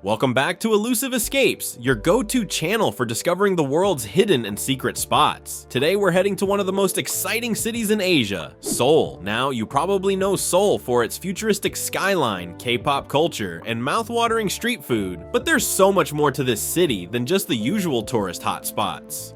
Welcome back to Elusive Escapes, your go-to channel for discovering the world's hidden and secret spots. Today we're heading to one of the most exciting cities in Asia, Seoul. Now, you probably know Seoul for its futuristic skyline, K-pop culture, and mouth-watering street food, but there's so much more to this city than just the usual tourist hotspots.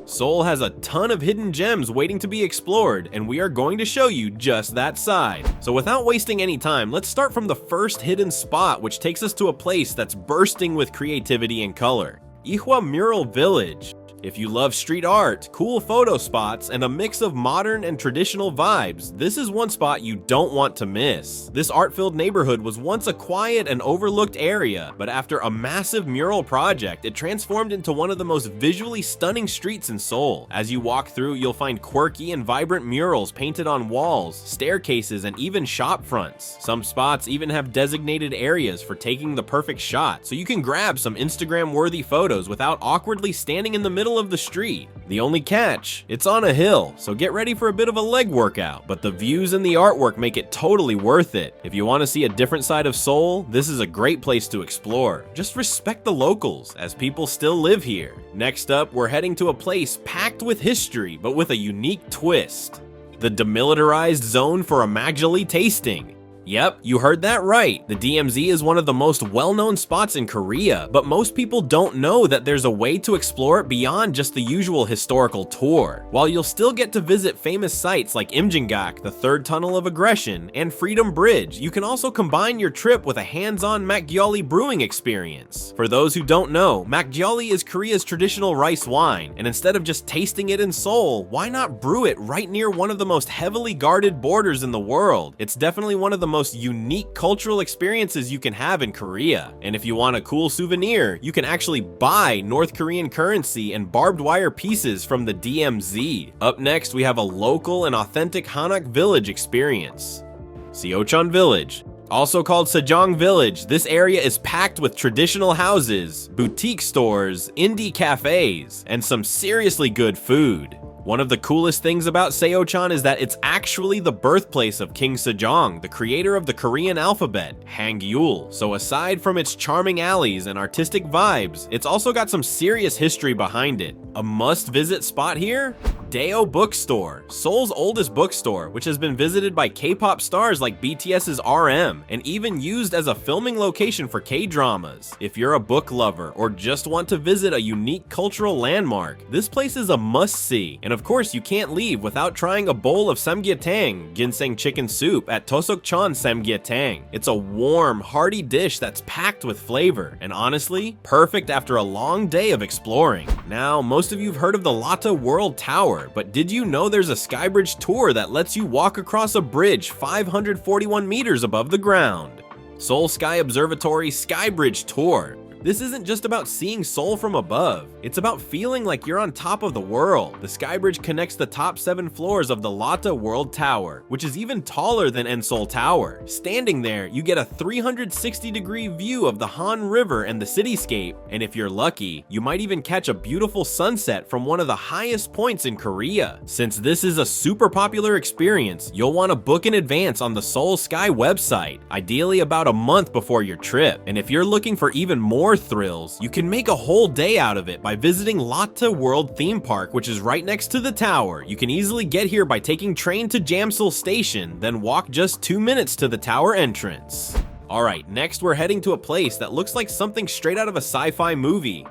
Seoul has a ton of hidden gems waiting to be explored, and we are going to show you just that side. So without wasting any time, let's start from the first hidden spot, which takes us to a place that's bursting with creativity and color. Ihwa Mural Village. If you love street art, cool photo spots, and a mix of modern and traditional vibes, this is one spot you don't want to miss. This art-filled neighborhood was once a quiet and overlooked area, but after a massive mural project, it transformed into one of the most visually stunning streets in Seoul. As you walk through, you'll find quirky and vibrant murals painted on walls, staircases, and even shop fronts. Some spots even have designated areas for taking the perfect shot, so you can grab some Instagram-worthy photos without awkwardly standing in the middle of the street. The only catch, it's on a hill, so get ready for a bit of a leg workout, but the views and the artwork make it totally worth it. If you want to see a different side of Seoul, this is a great place to explore. Just respect the locals, as people still live here. Next up, we're heading to a place packed with history, but with a unique twist. The demilitarized zone for a Maggioli tasting. Yep, you heard that right. The DMZ is one of the most well-known spots in Korea, but most people don't know that there's a way to explore it beyond just the usual historical tour. While you'll still get to visit famous sites like Imjinggak, the Third Tunnel of Aggression, and Freedom Bridge, you can also combine your trip with a hands-on Maggioli brewing experience. For those who don't know, Maggioli is Korea's traditional rice wine, and instead of just tasting it in Seoul, why not brew it right near one of the most heavily guarded borders in the world? It's definitely one of the most unique cultural experiences you can have in Korea. And if you want a cool souvenir, you can actually buy North Korean currency and barbed wire pieces from the DMZ. Up next, we have a local and authentic Hanok village experience. Seocheon Village. Also called Sejong Village, this area is packed with traditional houses, boutique stores, indie cafes, and some seriously good food. One of the coolest things about Seocheon is that it's actually the birthplace of King Sejong, the creator of the Korean alphabet, Hangul. So aside from its charming alleys and artistic vibes, it's also got some serious history behind it. A must-visit spot here? Daeo Bookstore, Seoul's oldest bookstore, which has been visited by K-pop stars like BTS's RM, and even used as a filming location for K-dramas. If you're a book lover or just want to visit a unique cultural landmark, this place is a must-see. And of course, you can't leave without trying a bowl of samgyetang, ginseng chicken soup, at Tosokcheon Samgyetang. It's a warm, hearty dish that's packed with flavor, and honestly, perfect after a long day of exploring. Now, most of you have heard of the Lotte World Tower, but did you know there's a skybridge tour that lets you walk across a bridge 541 meters above the ground? Seoul Sky Observatory Skybridge Tour. This isn't just about seeing Seoul from above, it's about feeling like you're on top of the world. The skybridge connects the top 7 floors of the Lotte World Tower, which is even taller than Seoul Tower. Standing there, you get a 360-degree view of the Han River and the cityscape, and if you're lucky, you might even catch a beautiful sunset from one of the highest points in Korea. Since this is a super popular experience, you'll want to book in advance on the Seoul Sky website, ideally about a month before your trip. And if you're looking for even more thrills, you can make a whole day out of it by visiting Lotte World Theme Park, which is right next to the tower. You can easily get here by taking train to Jamsil Station, then walk just 2 minutes to the tower entrance. Alright, next we're heading to a place that looks like something straight out of a sci-fi movie.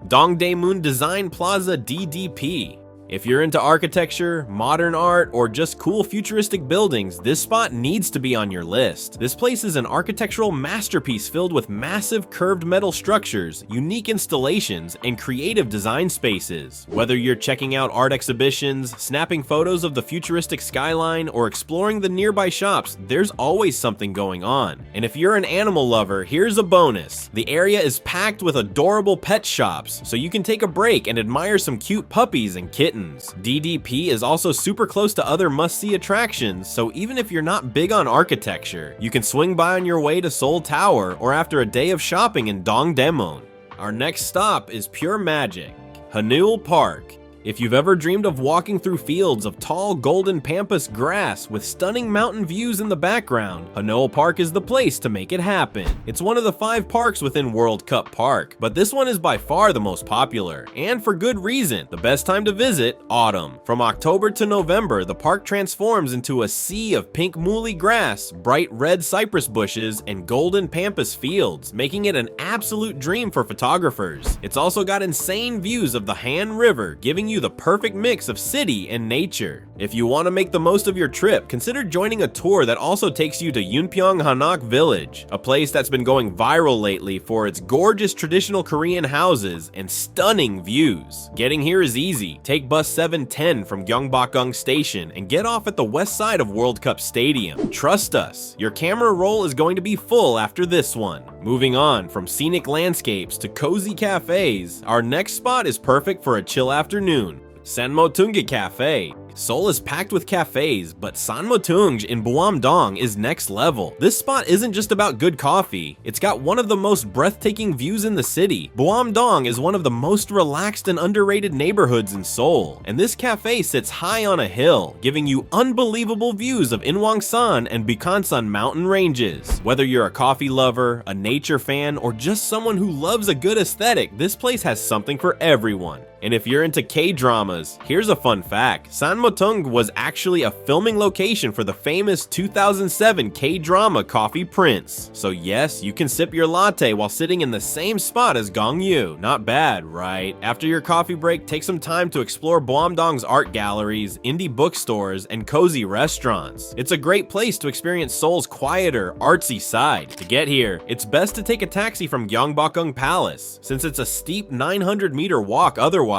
Dongdaemun Design Plaza DDP. If you're into architecture, modern art, or just cool futuristic buildings, this spot needs to be on your list. This place is an architectural masterpiece filled with massive curved metal structures, unique installations, and creative design spaces. Whether you're checking out art exhibitions, snapping photos of the futuristic skyline, or exploring the nearby shops, there's always something going on. And if you're an animal lover, here's a bonus. The area is packed with adorable pet shops, so you can take a break and admire some cute puppies and kittens. DDP is also super close to other must-see attractions, so even if you're not big on architecture, you can swing by on your way to Seoul Tower or after a day of shopping in Dongdaemun. Our next stop is pure magic, Haneul Park. If you've ever dreamed of walking through fields of tall golden pampas grass with stunning mountain views in the background, Hanoa Park is the place to make it happen. It's one of the 5 parks within World Cup Park, but this one is by far the most popular, and for good reason. The best time to visit, autumn. From October to November, the park transforms into a sea of pink muhly grass, bright red cypress bushes, and golden pampas fields, making it an absolute dream for photographers. It's also got insane views of the Han River, giving you the perfect mix of city and nature. If you want to make the most of your trip, consider joining a tour that also takes you to Yunpyeong Hanok Village, a place that's been going viral lately for its gorgeous traditional Korean houses and stunning views. Getting here is easy. Take bus 710 from Gyeongbokgung Station and get off at the west side of World Cup Stadium. Trust us, your camera roll is going to be full after this one. Moving on from scenic landscapes to cozy cafes, our next spot is perfect for a chill afternoon. Sanmotungi Cafe. Seoul is packed with cafes, but Sanmotung in Buamdong is next level. This spot isn't just about good coffee, it's got one of the most breathtaking views in the city. Buamdong is one of the most relaxed and underrated neighborhoods in Seoul, and this cafe sits high on a hill, giving you unbelievable views of Inwangsan and Bukhansan mountain ranges. Whether you're a coffee lover, a nature fan, or just someone who loves a good aesthetic, this place has something for everyone. And if you're into K-dramas, here's a fun fact. Sanmotung was actually a filming location for the famous 2007 K-drama Coffee Prince. So yes, you can sip your latte while sitting in the same spot as Gongyu. Not bad, right? After your coffee break, take some time to explore Buamdong's art galleries, indie bookstores, and cozy restaurants. It's a great place to experience Seoul's quieter, artsy side. To get here, it's best to take a taxi from Gyeongbokgung Palace, since it's a steep 900-meter walk otherwise.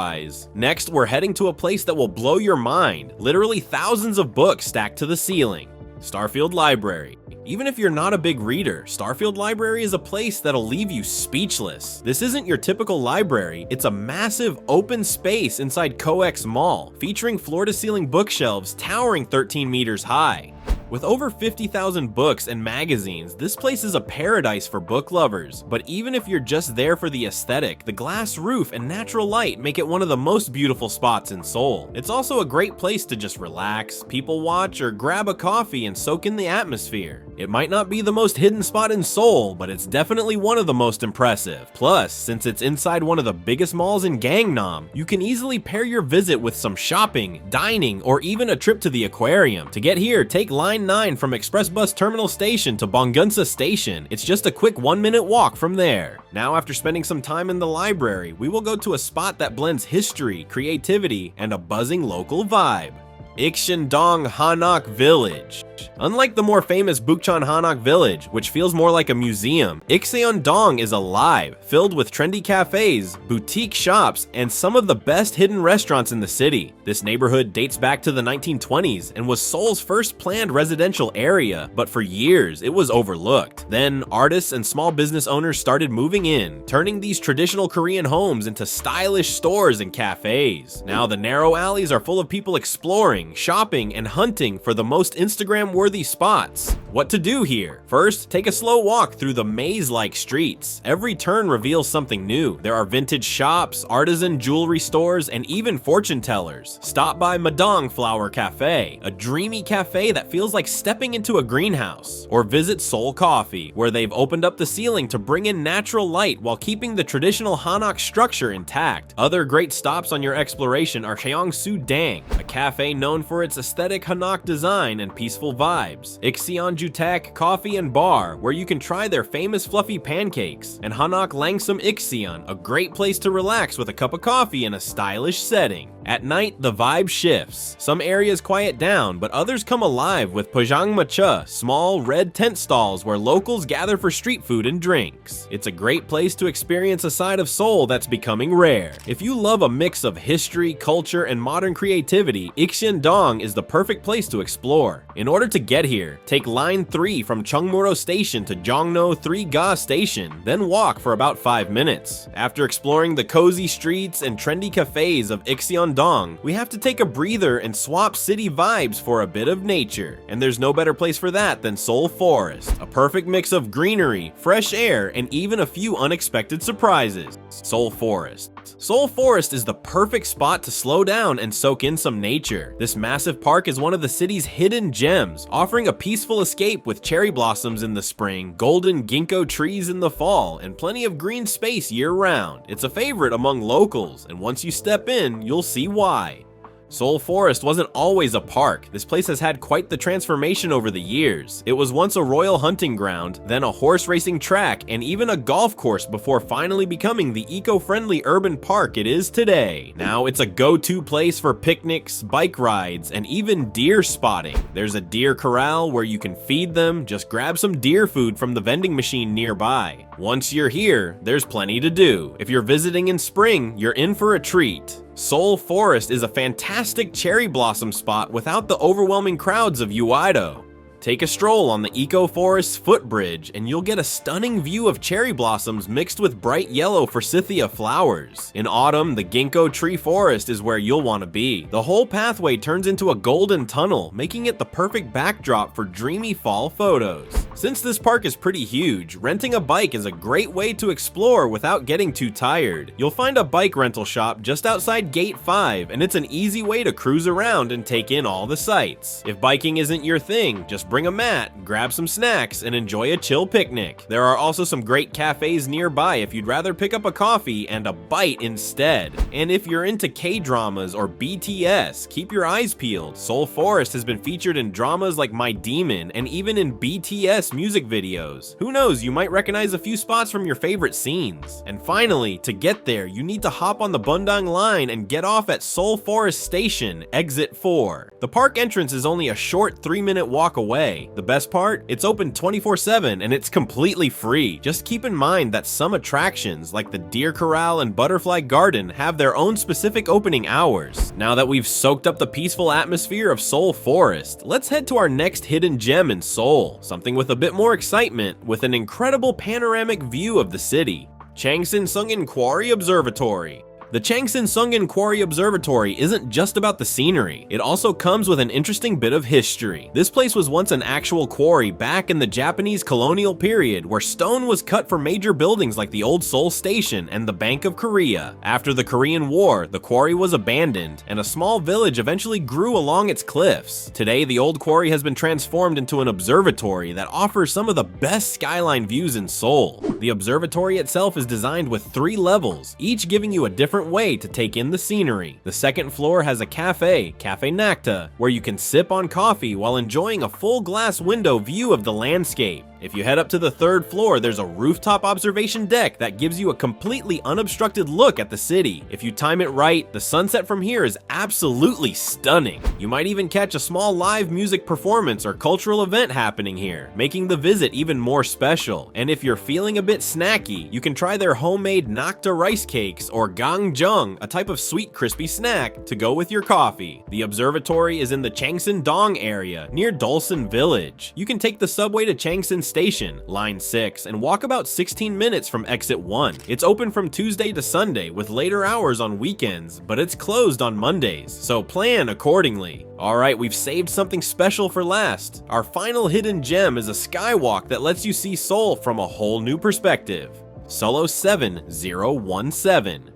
Next, we're heading to a place that will blow your mind. Literally thousands of books stacked to the ceiling. Starfield Library. Even if you're not a big reader, Starfield Library is a place that'll leave you speechless. This isn't your typical library, it's a massive open space inside COEX Mall, featuring floor-to-ceiling bookshelves towering 13 meters high. With over 50,000 books and magazines, this place is a paradise for book lovers. But even if you're just there for the aesthetic, the glass roof and natural light make it one of the most beautiful spots in Seoul. It's also a great place to just relax, people watch, or grab a coffee and soak in the atmosphere. It might not be the most hidden spot in Seoul, but it's definitely one of the most impressive. Plus, since it's inside one of the biggest malls in Gangnam, you can easily pair your visit with some shopping, dining, or even a trip to the aquarium. To get here, take Line 9 from Express Bus Terminal Station to Bonggunsa Station. It's just a quick 1-minute walk from there. Now, after spending some time in the library, we will go to a spot that blends history, creativity, and a buzzing local vibe. Ikcheondong Hanok Village. Unlike the more famous Bukchon Hanok Village, which feels more like a museum, Ikcheondong is alive, filled with trendy cafes, boutique shops, and some of the best hidden restaurants in the city. This neighborhood dates back to the 1920s and was Seoul's first planned residential area, but for years it was overlooked. Then artists and small business owners started moving in, turning these traditional Korean homes into stylish stores and cafes. Now the narrow alleys are full of people exploring, shopping, and hunting for the most Instagram-worthy spots. What to do here? First, take a slow walk through the maze-like streets. Every turn reveals something new. There are vintage shops, artisan jewelry stores, and even fortune tellers. Stop by Madong Flower Cafe, a dreamy cafe that feels like stepping into a greenhouse. Or visit Seoul Coffee, where they've opened up the ceiling to bring in natural light while keeping the traditional Hanok structure intact. Other great stops on your exploration are Cheongsu Dang, a cafe known for its aesthetic Hanok design and peaceful vibes. Ikseonjutak Coffee and Bar, where you can try their famous fluffy pancakes. And Hanok Langsam Ikseon, a great place to relax with a cup of coffee in a stylish setting. At night, the vibe shifts. Some areas quiet down, but others come alive with Pojangmacha, small red tent stalls where locals gather for street food and drinks. It's a great place to experience a side of Seoul that's becoming rare. If you love a mix of history, culture, and modern creativity, Ikcheon Changsan-dong is the perfect place to explore. In order to get here, take Line 3 from Cheongmuro Station to Jongno 3-ga Station, then walk for about 5 minutes. After exploring the cozy streets and trendy cafes of Ikseon-dong, we have to take a breather and swap city vibes for a bit of nature. And there's no better place for that than Seoul Forest, a perfect mix of greenery, fresh air, and even a few unexpected surprises. Seoul Forest. Seoul Forest is the perfect spot to slow down and soak in some nature. This massive park is one of the city's hidden gems, offering a peaceful escape with cherry blossoms in the spring, golden ginkgo trees in the fall, and plenty of green space year-round. It's a favorite among locals, and once you step in, you'll see why. Seoul Forest wasn't always a park. This place has had quite the transformation over the years. It was once a royal hunting ground, then a horse racing track, and even a golf course before finally becoming the eco-friendly urban park it is today. Now it's a go-to place for picnics, bike rides, and even deer spotting. There's a deer corral where you can feed them, just grab some deer food from the vending machine nearby. Once you're here, there's plenty to do. If you're visiting in spring, you're in for a treat. Seoul Forest is a fantastic cherry blossom spot without the overwhelming crowds of Uido. Take a stroll on the Eco-Forest's footbridge and you'll get a stunning view of cherry blossoms mixed with bright yellow forsythia flowers. In autumn, the ginkgo tree forest is where you'll want to be. The whole pathway turns into a golden tunnel, making it the perfect backdrop for dreamy fall photos. Since this park is pretty huge, renting a bike is a great way to explore without getting too tired. You'll find a bike rental shop just outside Gate 5, and it's an easy way to cruise around and take in all the sights. If biking isn't your thing, just bring a mat, grab some snacks, and enjoy a chill picnic. There are also some great cafes nearby if you'd rather pick up a coffee and a bite instead. And if you're into K-dramas or BTS, keep your eyes peeled. Seoul Forest has been featured in dramas like My Demon and even in BTS music videos. Who knows, you might recognize a few spots from your favorite scenes. And finally, to get there, you need to hop on the Bundang line and get off at Seoul Forest Station, exit 4. The park entrance is only a short 3-minute walk away. The best part? It's open 24/7 and it's completely free. Just keep in mind that some attractions, like the Deer Corral and Butterfly Garden, have their own specific opening hours. Now that we've soaked up the peaceful atmosphere of Seoul Forest, let's head to our next hidden gem in Seoul, something with a bit more excitement, with an incredible panoramic view of the city. Changsan-sungin Quarry Observatory. The Changsan-sungin Quarry Observatory isn't just about the scenery, it also comes with an interesting bit of history. This place was once an actual quarry back in the Japanese colonial period, where stone was cut for major buildings like the old Seoul Station and the Bank of Korea. After the Korean War, the quarry was abandoned, and a small village eventually grew along its cliffs. Today, the old quarry has been transformed into an observatory that offers some of the best skyline views in Seoul. The observatory itself is designed with 3 levels, each giving you a different way to take in the scenery. The second floor has a cafe, Cafe Nacta, where you can sip on coffee while enjoying a full glass window view of the landscape. If you head up to the 3rd floor, there's a rooftop observation deck that gives you a completely unobstructed look at the city. If you time it right, the sunset from here is absolutely stunning. You might even catch a small live music performance or cultural event happening here, making the visit even more special. And if you're feeling a bit snacky, you can try their homemade Nacta rice cakes or gangjung, a type of sweet crispy snack, to go with your coffee. The observatory is in the Changsan-dong area, near Dolsan Village. You can take the subway to Changsan Station, line 6, and walk about 16 minutes from exit 1. It's open from Tuesday to Sunday with later hours on weekends, but it's closed on Mondays, so plan accordingly. Alright, we've saved something special for last. Our final hidden gem is a skywalk that lets you see Seoul from a whole new perspective. Solo 7017.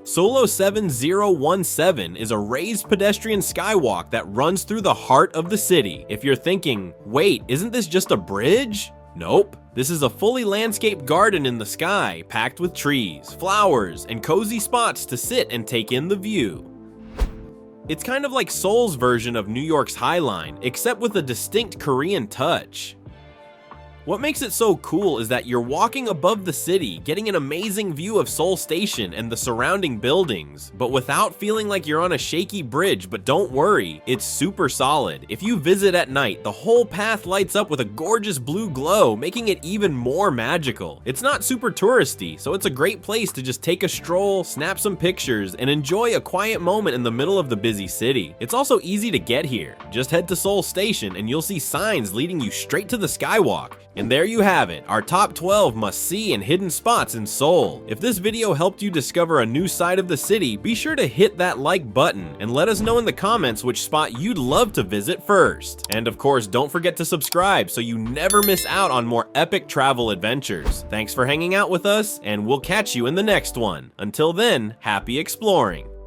Solo 7017 is a raised pedestrian skywalk that runs through the heart of the city. If you're thinking, wait, isn't this just a bridge? Nope. This is a fully landscaped garden in the sky, packed with trees, flowers, and cozy spots to sit and take in the view. It's kind of like Seoul's version of New York's High Line, except with a distinct Korean touch. What makes it so cool is that you're walking above the city, getting an amazing view of Seoul Station and the surrounding buildings, but without feeling like you're on a shaky bridge. But don't worry, it's super solid. If you visit at night, the whole path lights up with a gorgeous blue glow, making it even more magical. It's not super touristy, so it's a great place to just take a stroll, snap some pictures, and enjoy a quiet moment in the middle of the busy city. It's also easy to get here. Just head to Seoul Station and you'll see signs leading you straight to the skywalk. And there you have it, our top 12 must-see and hidden spots in Seoul. If this video helped you discover a new side of the city, be sure to hit that like button and let us know in the comments which spot you'd love to visit first. And of course, don't forget to subscribe so you never miss out on more epic travel adventures. Thanks for hanging out with us, and we'll catch you in the next one. Until then, happy exploring!